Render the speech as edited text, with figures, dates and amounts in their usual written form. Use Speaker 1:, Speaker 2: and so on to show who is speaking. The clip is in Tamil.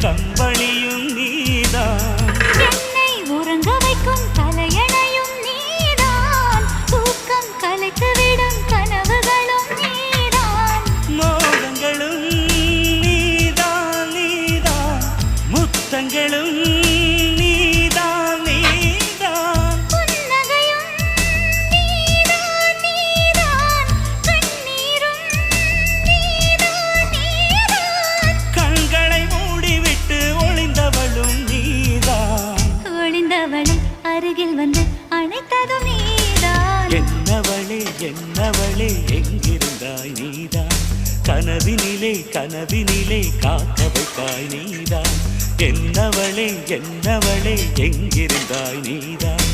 Speaker 1: கம்பளியும் நீதான்.
Speaker 2: என்னை உறங்க வைக்கும் தலையணையும் நீதான். தூக்கம் கலைத்துவிடும் கனவுகளும் நீதான்.
Speaker 1: மோகங்களும் நீதான் நீதான். முத்தங்களும் நீதான் நீதான்.
Speaker 2: புன்னகையும் நீதான் நீதான். கண்ணீரும் நீதான் நீதான்.
Speaker 1: கண்களை மூடிவிட்டு ஒளிந்தவளும் நீதான்.
Speaker 2: ஒளிந்தவளை அருகில் வந்து அணைத்ததும் நீதான்.
Speaker 1: என்னவளே என்னவளே எங்கிருந்தாய் நீதான். கனவினிலே கனவினிலே காக்க வைத்தாய் நீதான். என்னவளே என்னவளே எங்கிருந்தாய் நீதான்.